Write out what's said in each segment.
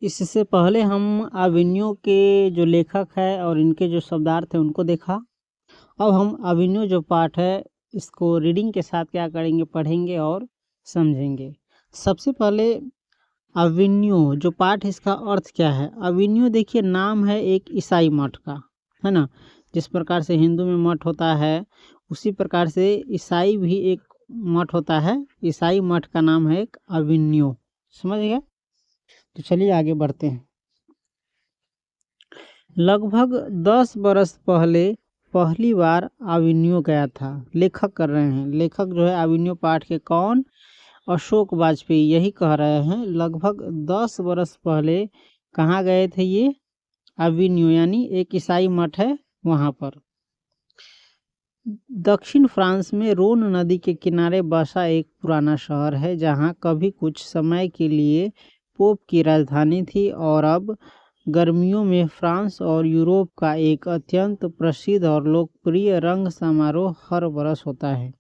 इससे पहले हम अभिनयों के जो लेखक है और इनके जो शब्दार्थ है उनको देखा। अब हम अभिनय जो पाठ है इसको रीडिंग के साथ क्या करेंगे, पढ़ेंगे और समझेंगे। सबसे पहले अभिनय जो पाठ है इसका अर्थ क्या है। अभिनय देखिए नाम है एक ईसाई मठ का, है ना। जिस प्रकार से हिंदू में मठ होता है उसी प्रकार से ईसाई भी एक मठ होता है। ईसाई मठ का नाम है एक अभिनय। समझ गए? तो चलिए आगे बढ़ते हैं। लगभग 10 बरस पहले पहली बार अभिनय गया था। लेखक कर रहे हैं, लेखक जो है अभिनय पाठ के कौन, अशोक वाजपेयी यही कह रहे हैं। लगभग 10 बरस पहले कहाँ गए थे ये, अभिनय यानी एक ईसाई मठ है वहाँ पर। दक्षिण फ्रांस में रोन नदी के किनारे बसा एक पुराना शहर है जहाँ कभी कुछ समय के लिए पोप की राजधानी थी और अब गर्मियों में फ्रांस और यूरोप का एक अत्यंत प्रसिद्ध और लोकप्रिय रंग समारोह हर वर्ष होता है।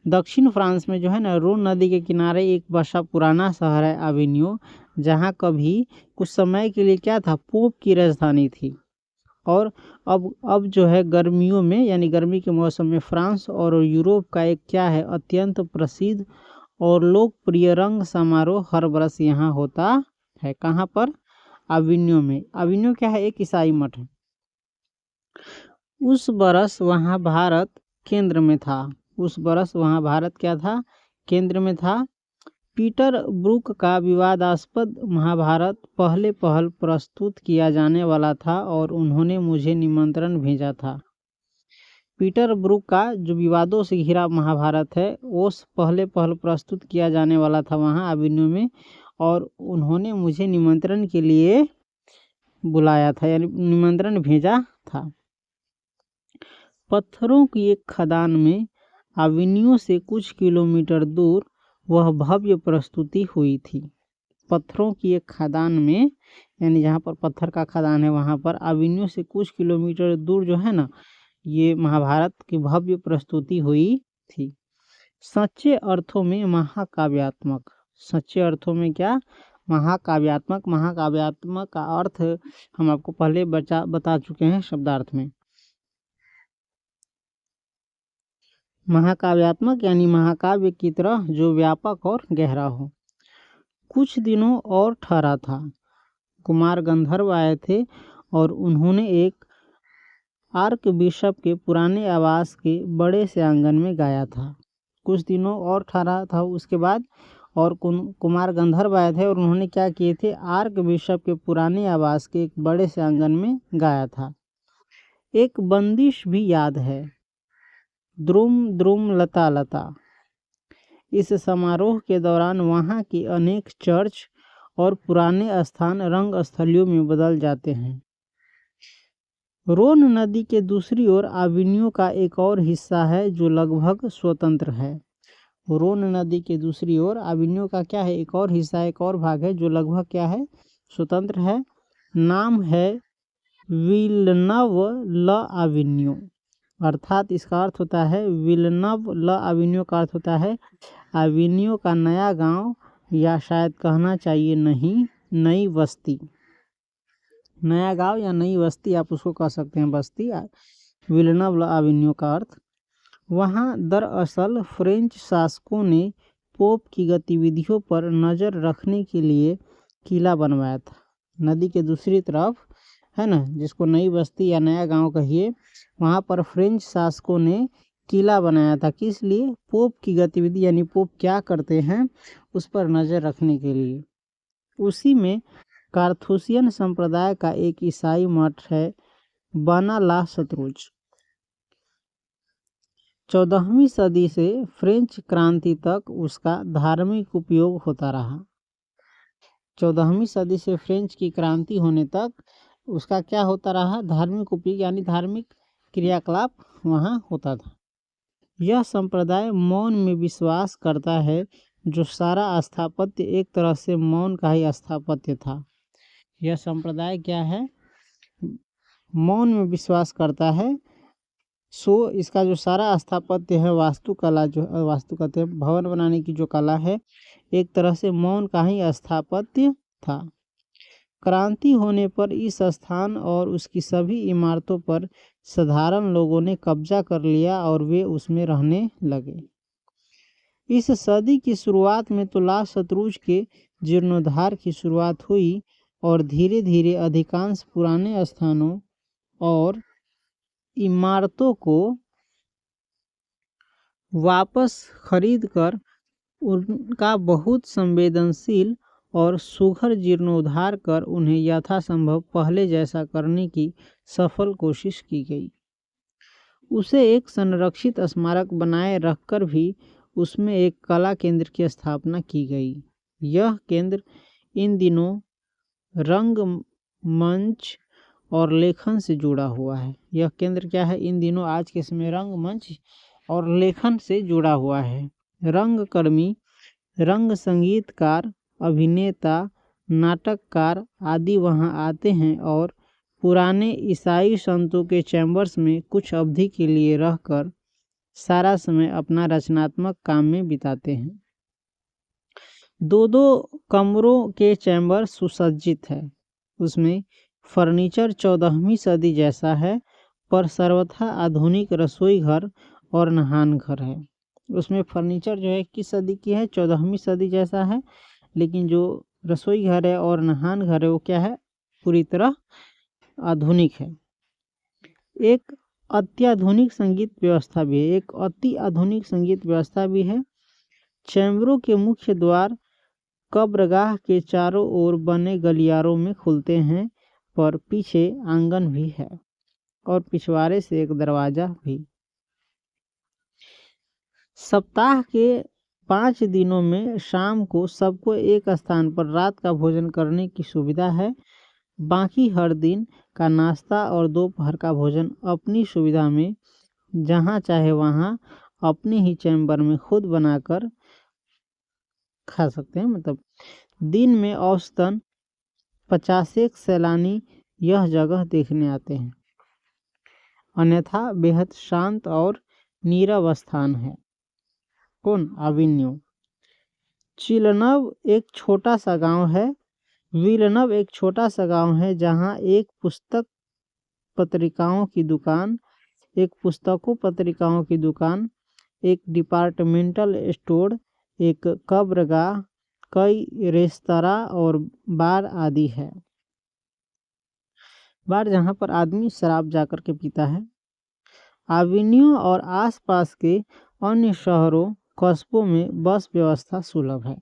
दक्षिण फ्रांस में जो है ना रोन नदी के किनारे एक बसा पुराना शहर है अभिनय, जहाँ कभी कुछ समय के लिए क्या था, पोप की राजधानी थी। और अब जो है गर्मियों में यानी गर्मी के मौसम में फ्रांस और यूरोप का एक क्या है, अत्यंत प्रसिद्ध और लोकप्रिय रंग समारोह हर वर्ष यहाँ होता है। कहाँ पर, अभिनय में। अभिनय क्या है, एक ईसाई मठ है। उस बरस वहाँ भारत केंद्र में था। उस बरस वहाँ भारत क्या था, केंद्र में था। पीटर ब्रूक का विवादास्पद महाभारत पहले पहल प्रस्तुत किया जाने वाला था और उन्होंने मुझे निमंत्रण भेजा था। पीटर ब्रूक का जो विवादों से घिरा महाभारत है वो पहले पहल प्रस्तुत किया जाने वाला था वहाँ अभिनय में, और उन्होंने मुझे निमंत्रण के लिए बुलाया था यानी निमंत्रण भेजा था। पत्थरों की एक खदान में अभिनय से कुछ किलोमीटर दूर वह भव्य प्रस्तुति हुई थी। पत्थरों की एक खदान में यानी जहाँ पर पत्थर का खदान है वहाँ पर अभिनय से कुछ किलोमीटर दूर जो है ना, ये महाभारत की भव्य प्रस्तुति हुई थी। सच्चे अर्थों में महाकाव्यात्मक। सच्चे अर्थों में क्या, महाकाव्यात्मक। महाकाव्यात्मक का अर्थ हम आपको पहले बता चुके हैं शब्दार्थ में। महाकाव्यात्मक यानी महाकाव्य की तरह जो व्यापक और गहरा हो। कुछ दिनों और ठहरा था। कुमार गंधर्व आए थे और उन्होंने एक आर्क बिशप के पुराने आवास के बड़े से आंगन में गाया था। कुछ दिनों और ठहरा था उसके बाद, और कुमार गंधर्व आए थे और उन्होंने क्या किए थे, आर्क बिशप के पुराने आवास के एक बड़े से आंगन में गाया था। एक बंदिश भी याद है, द्रुम द्रुम लता लता। इस समारोह के दौरान वहाँ की अनेक चर्च और पुराने स्थान रंग स्थलियों में बदल जाते हैं। रोन नदी के दूसरी ओर अभिनय का एक और हिस्सा है जो लगभग स्वतंत्र है। रोन नदी के दूसरी ओर अभिनय का क्या है, एक और हिस्सा, एक और भाग है जो लगभग क्या है, स्वतंत्र है। नाम है विलनव ल अभिनय, अर्थात इसका अर्थ होता है विलनव ल अभिनय का अर्थ होता है अभिनय का नया गांव, या शायद कहना चाहिए नहीं, नई बस्ती। नया गांव या नई बस्ती आप उसको कह सकते हैं, बस्ती। विलनव ल अभिनय का अर्थ। वहाँ दरअसल फ्रेंच शासकों ने पोप की गतिविधियों पर नज़र रखने के लिए किला बनवाया था। नदी के दूसरी तरफ है ना, जिसको नई बस्ती या नया गांव कहिए, वहाँ पर फ्रेंच शासकों ने किला बनाया था। किस लिए, पोप की गतिविधि यानी पोप क्या करते हैं उस पर नज़र रखने के लिए। उसी में कार्थूसियन संप्रदाय का एक ईसाई मठ है, बना ला शत्रुज। 14वीं सदी से फ्रेंच क्रांति तक उसका धार्मिक उपयोग होता रहा। 14वीं सदी से फ्रेंच की क्रांति होने तक उसका क्या होता रहा, धार्मिक उपयोग यानी धार्मिक क्रियाकलाप वहाँ होता था। यह संप्रदाय मौन में विश्वास करता है, जो सारा स्थापत्य एक तरह से मौन का ही स्थापत्य था। यह संप्रदाय क्या है, मौन में विश्वास करता है। सो इसका जो सारा स्थापत्य है, वास्तुकला जो वास्तु कहते हैं भवन बनाने की जो कला है, एक तरह से मौन का ही स्थापत्य था। क्रांति होने पर इस स्थान और उसकी सभी इमारतों पर साधारण लोगों ने कब्जा कर लिया और वे उसमें रहने लगे। इस सदी की शुरुआत में तो ला शत्रुज के जीर्णोद्धार की शुरुआत हुई और धीरे धीरे अधिकांश पुराने स्थानों और इमारतों को वापस खरीदकर उनका बहुत संवेदनशील और सुघर जीर्णोद्धार कर उन्हें यथासंभव पहले जैसा करने की सफल कोशिश की गई। उसे एक संरक्षित स्मारक बनाए रखकर भी उसमें एक कला केंद्र की स्थापना की गई। यह केंद्र इन दिनों रंगमंच और लेखन से जुड़ा हुआ है। यह केंद्र क्या है? इन दिनों आज के समय रंगमंच और लेखन से जुड़ा हुआ है। रंगकर्मी, रंग संगीतकार, अभिनेता, नाटककार आदि वहां आते हैं और पुराने ईसाई संतों के चैम्बर्स में कुछ अवधि के लिए रहकर सारा समय अपना रचनात्मक काम में बिताते हैं। दो दो कमरों के चैम्बर सुसज्जित है। उसमें फर्नीचर 14वीं सदी जैसा है, पर सर्वथा आधुनिक रसोई घर और नहान घर है। उसमें फर्नीचर जो है किस सदी की है? 14वीं सदी जैसा है, लेकिन जो रसोई घर है और नहान घर है वो क्या है? पूरी तरह आधुनिक है। एक अत्याधुनिक संगीत व्यवस्था भी है। एक अति आधुनिक संगीत व्यवस्था भी है। चैम्बरों के मुख्य द्वार कब्रगाह के चारों ओर बने गलियारों में खुलते हैं, पर पीछे आंगन भी है और पिछवाड़े से एक दरवाजा भी। सप्ताह के 5 दिनों में शाम को सबको एक स्थान पर रात का भोजन करने की सुविधा है। बाकी हर दिन का नाश्ता और दोपहर का भोजन अपनी सुविधा में जहाँ चाहे वहाँ अपने ही चैम्बर में खुद बनाकर खा सकते हैं। मतलब दिन में औसतन 50 सैलानी यह जगह देखने आते हैं, अन्यथा बेहद शांत और नीरव स्थान है। कौन? अविन्यो। चिलनव एक छोटा सा गांव है। विलनव एक छोटा सा गांव है जहां एक पुस्तकों पत्रिकाओं की दुकान, एक डिपार्टमेंटल स्टोर, एक कब्रगाह, कई रेस्तरां और बार आदि है। बार जहां पर आदमी शराब जाकर के पीता है। अविन्यो और आसपास के अन्य शहरों कस्बों में बस व्यवस्था सुलभ है।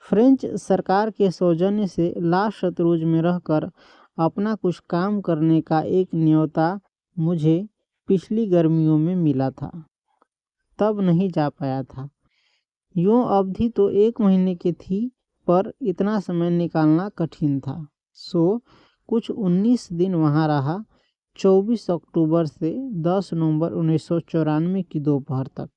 फ्रेंच सरकार के सौजन्य से ला शत्रुज में रहकर अपना कुछ काम करने का एक न्योता मुझे पिछली गर्मियों में मिला था, तब नहीं जा पाया था। यूँ अवधि तो 1 महीने की थी, पर इतना समय निकालना कठिन था, सो कुछ 19 दिन वहाँ रहा। 24 अक्टूबर से 10 नवंबर 1994 की दोपहर तक।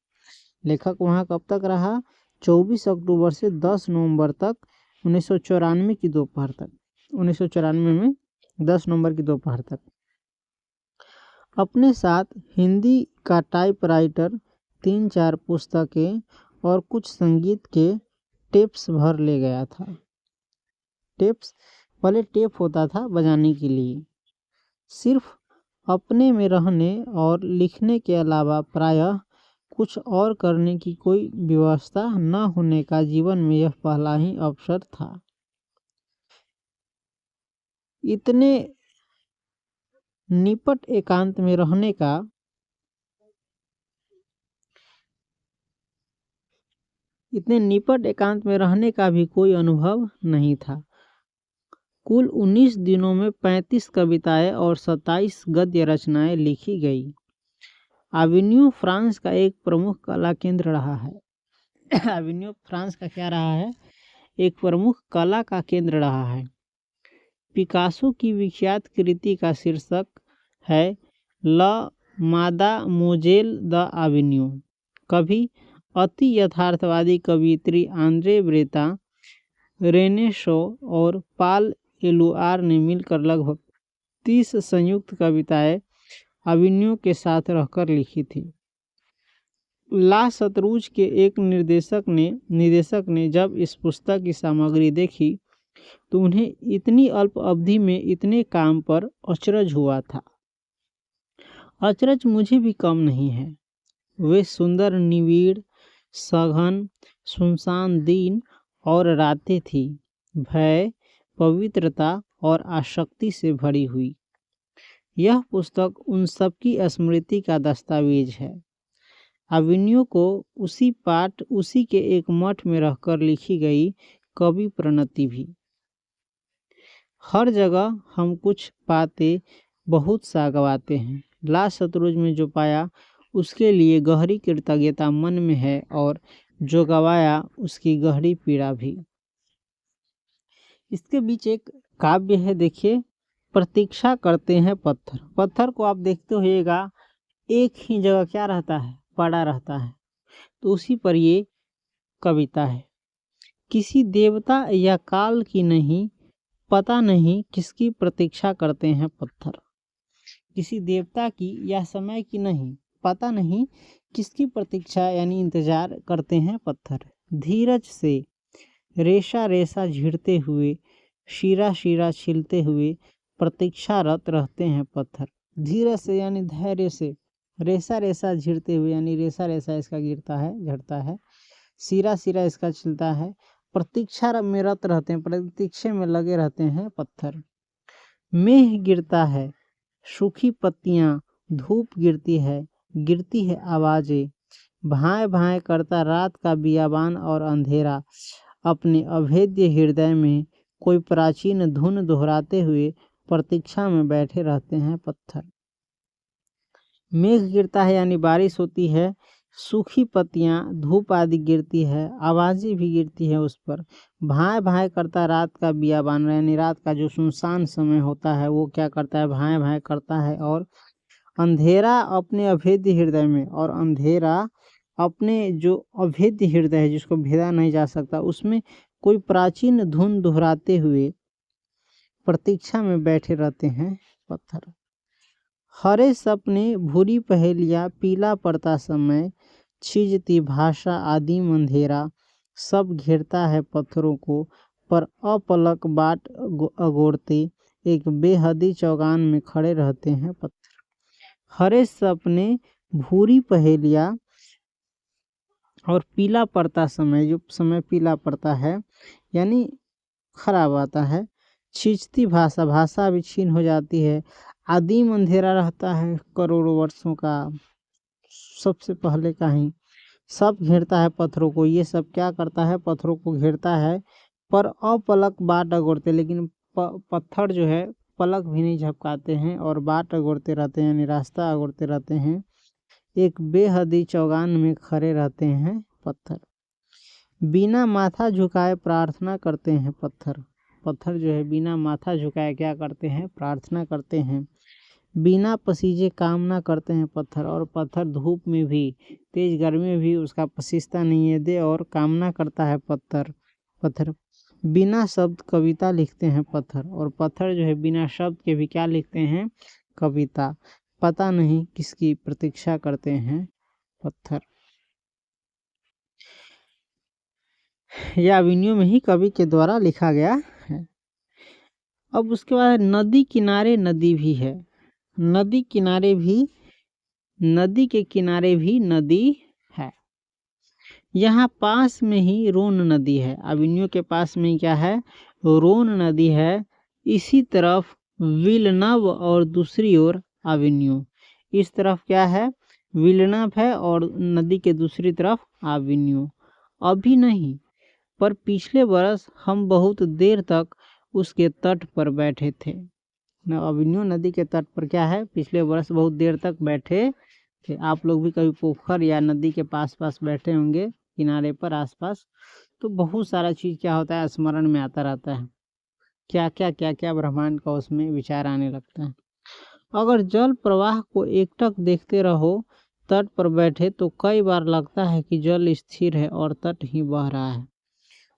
लेखक वहाँ कब तक रहा? 24 अक्टूबर से 10 नवंबर तक 1994 की दोपहर तक। 1994 में 10 नवंबर की दोपहर तक। अपने साथ हिंदी का टाइपराइटर, 3-4 पुस्तकें और कुछ संगीत के टेप्स भर ले गया था। टेप्स, पहले टेप होता था बजाने के लिए। सिर्फ अपने में रहने और लिखने के अलावा प्रायः कुछ और करने की कोई व्यवस्था न होने का जीवन में यह पहला ही अवसर था। इतने निपट एकांत में रहने का भी कोई अनुभव नहीं था। कुल 19 दिनों में 35 कविताएं और 27 गद्य रचनाएं लिखी गई। अविन्यो फ्रांस का एक प्रमुख कला केंद्र रहा है। अविन्यो फ्रांस का क्या रहा है? एक प्रमुख कला का केंद्र रहा है। पिकासो की विख्यात कृति का शीर्षक है ल मादामोजेल द अविन्यो। कभी अति यथार्थवादी कवियत्री आंद्रे ब्रेता, रेने शो और पाल एलुआर ने मिलकर लगभग 30 संयुक्त कविताएं अविन्यो के साथ रहकर लिखी थी। ला शत्रुज के एक निदेशक ने जब इस पुस्तक की सामग्री देखी तो उन्हें इतनी अल्प अवधि में इतने काम पर अचरज हुआ था। अचरज मुझे भी कम नहीं है। वे सुंदर, निविड़, सघन, सुनसान दिन और रातें थी, भय, पवित्रता और आसक्ति से भरी हुई। यह पुस्तक उन सबकी स्मृति का दस्तावेज है। अविन्यो को उसी के एक मठ में रहकर लिखी गई कवि प्रणति भी। हर जगह हम कुछ पाते, बहुत सा गवाते हैं। लास्ट शतरुंज में जो पाया उसके लिए गहरी कृतज्ञता मन में है, और जो गवाया उसकी गहरी पीड़ा भी। इसके बीच एक काव्य है, देखिए, प्रतीक्षा करते हैं पत्थर। पत्थर को आप देखते होइएगा एक ही जगह क्या रहता है, पड़ा रहता है। तो उसी पर ये कविता है। किसी देवता या काल की नहीं, पता नहीं किसकी प्रतीक्षा करते हैं पत्थर। किसी देवता की या समय की नहीं, पता नहीं किसकी प्रतीक्षा यानी इंतजार करते हैं पत्थर। धीरज से रेशा रेशा झिड़ते हुए, शीरा शीरा छिलते हुए प्रतीक्षारत रहते हैं पत्थर। धीरज से यानी धैर्य से, रेशा रेशा झिड़ते हुए यानी रेशा रेशा इसका गिरता है, झड़ता है, शीरा शीरा इसका छिलता है, प्रतीक्षा में रत रहते हैं, प्रतीक्षा में लगे रहते हैं पत्थर। मेघ गिरता है, सूखी पत्तियां, धूप गिरती है आवाजें, भाए भाए करता रात का बियाबान और अंधेरा। अपने अभेद्य हृदय में कोई प्राचीन धुन दोहराते हुए प्रतीक्षा में बैठे रहते हैं पत्थर। मेघ गिरता है यानी बारिश होती है, सूखी पत्तियां, धूप आदि गिरती है, आवाज़ें भी गिरती है उस पर। भाए भाए करता रात का बियाबान यानी रात का जो सुनसान समय होता है वो क्या करता है, भाए भाए करता है। और अंधेरा अपने अभेद्य हृदय में, और अंधेरा अपने जो अभेद्य हृदय है जिसको भेदा नहीं जा सकता, उसमें कोई प्राचीन धुन दोहराते हुए प्रतीक्षा में बैठे रहते हैं पत्थर। हरे सपने, भूरी पहेलियाँ, पीला पड़ता समय, छिजती भाषा, आदिम अंधेरा, सब घेरता है पत्थरों को, पर अपलक बाट अगोरते एक बेहदी चौगान में खड़े रहते हैं पत्थर। हरे सपने, भूरी पहेलियाँ और पीला पड़ता समय, जो समय पीला पड़ता है यानी खराब आता है। छिजती भाषा, भाषा भी छीन हो जाती है। आदिम अंधेरा रहता है करोड़ों वर्षों का, सबसे पहले का ही। सब घेरता है पत्थरों को, ये सब क्या करता है, पत्थरों को घेरता है, पर अपलक बाट अगोरते, लेकिन पत्थर जो है पलक भी नहीं झपकाते हैं और बाट अगोरते रहते हैं यानी रास्ता अगोरते रहते हैं। एक बेहदी चौगान में खड़े रहते हैं पत्थर। बिना माथा झुकाए प्रार्थना करते हैं पत्थर। पत्थर जो है बिना माथा झुकाए क्या करते हैं, प्रार्थना करते हैं। बिना पसीजे कामना करते हैं पत्थर, और पत्थर धूप में भी, तेज गर्मी में भी उसका पसीजता नहीं है दे, और कामना करता है पत्थर। बिना शब्द कविता लिखते हैं पत्थर, और पत्थर जो है बिना शब्द के भी क्या लिखते हैं, कविता। पता नहीं किसकी प्रतीक्षा करते हैं पत्थर। यह अविन्यो में ही कवि के द्वारा लिखा गया है। अब उसके बाद नदी किनारे नदी भी है। नदी के किनारे भी नदी है। यहाँ पास में ही रोन नदी है। अविन्यो के पास में क्या है, रोन नदी है। इसी तरफ विलनव और दूसरी ओर अविन्यो। इस तरफ क्या है, विलनव है और नदी के दूसरी तरफ अविन्यो। अभी नहीं, पर पिछले वर्ष हम बहुत देर तक उसके तट पर बैठे थे। अविन्यो नदी के तट पर क्या है, पिछले वर्ष बहुत देर तक बैठे थे। आप लोग भी कभी पोखर या नदी के पास बैठे होंगे, किनारे पर आसपास, तो बहुत सारा चीज़ क्या होता है, स्मरण में आता रहता है। क्या ब्रह्मांड का उसमें विचार आने लगता है। अगर जल प्रवाह को एकटक देखते रहो तट पर बैठे, तो कई बार लगता है कि जल स्थिर है और तट ही बह रहा है।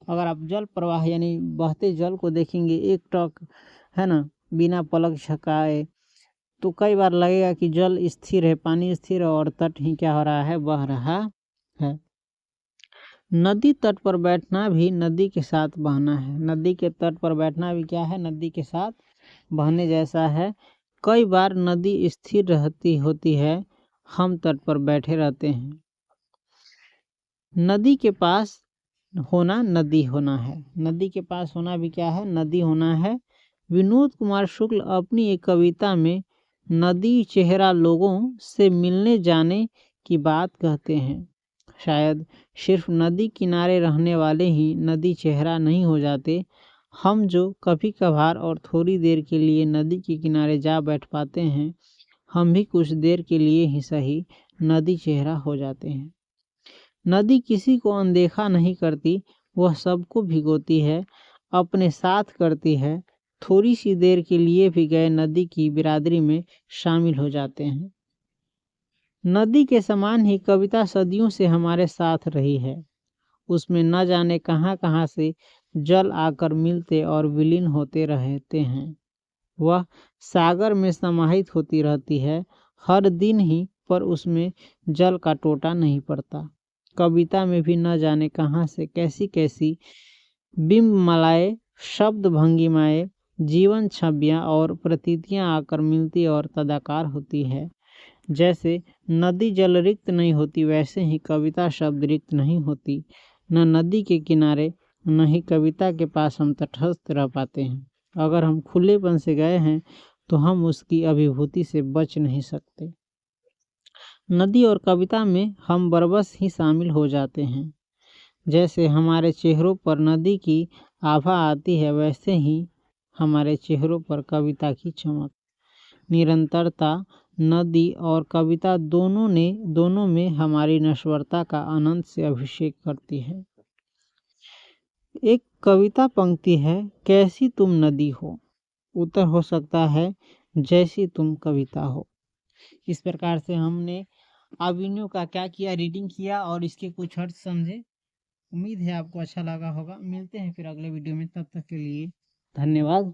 अगर आप जल प्रवाह यानी बहते जल को देखेंगे एक टक, है ना, बिना पलक झपकाए, तो कई बार लगेगा कि जल स्थिर है, पानी स्थिर है और तट ही क्या हो रहा है, बह रहा है। नदी तट पर बैठना भी नदी के साथ बहना है। नदी के तट पर बैठना भी क्या है? नदी के साथ बहने जैसा है। कई बार नदी स्थिर रहती होती है, हम तट पर बैठे रहते हैं। नदी के पास होना नदी होना है। नदी के पास होना भी क्या है? नदी होना है। विनोद कुमार शुक्ल अपनी एक कविता में नदी चेहरा लोगों से मिलने जाने की बात कहते हैं। शायद सिर्फ नदी किनारे रहने वाले ही नदी चेहरा नहीं हो जाते। हम जो कभी कभार और थोड़ी देर के लिए नदी के किनारे जा बैठ पाते हैं, हम भी कुछ देर के लिए ही सही नदी चेहरा हो जाते हैं। नदी किसी को अनदेखा नहीं करती, वह सबको भिगोती है, अपने साथ करती है। थोड़ी सी देर के लिए भी गए नदी की बिरादरी में शामिल हो जाते हैं। नदी के समान ही कविता सदियों से हमारे साथ रही है। उसमें न जाने कहाँ कहाँ से जल आकर मिलते और विलीन होते रहते हैं। वह सागर में समाहित होती रहती है हर दिन ही, पर उसमें जल का टोटा नहीं पड़ता। कविता में भी न जाने कहाँ से कैसी कैसी बिंब मलाए, शब्द भंगिमाएं, जीवन छवियाँ और प्रतीतियाँ आकर मिलती और तदाकार होती है। जैसे नदी जल रिक्त नहीं होती, वैसे ही कविता शब्द रिक्त नहीं होती। न नदी के किनारे न ही कविता के पास हम तटस्थ रह पाते हैं। अगर हम खुलेपन से गए हैं तो हम उसकी अभिभूति से बच नहीं सकते। नदी और कविता में हम बरबस ही शामिल हो जाते हैं। जैसे हमारे चेहरों पर नदी की आभा आती है, वैसे ही हमारे चेहरों पर कविता की चमक। निरंतरता नदी और कविता दोनों में हमारी नश्वरता का अनंत से अभिषेक करती है। एक कविता पंक्ति है, कैसी तुम नदी हो। उत्तर हो सकता है, जैसी तुम कविता हो। इस प्रकार से हमने अभिनयों का क्या किया, रीडिंग किया और इसके कुछ अर्थ समझे। उम्मीद है आपको अच्छा लगा होगा। मिलते हैं फिर अगले वीडियो में, तब तक के लिए धन्यवाद।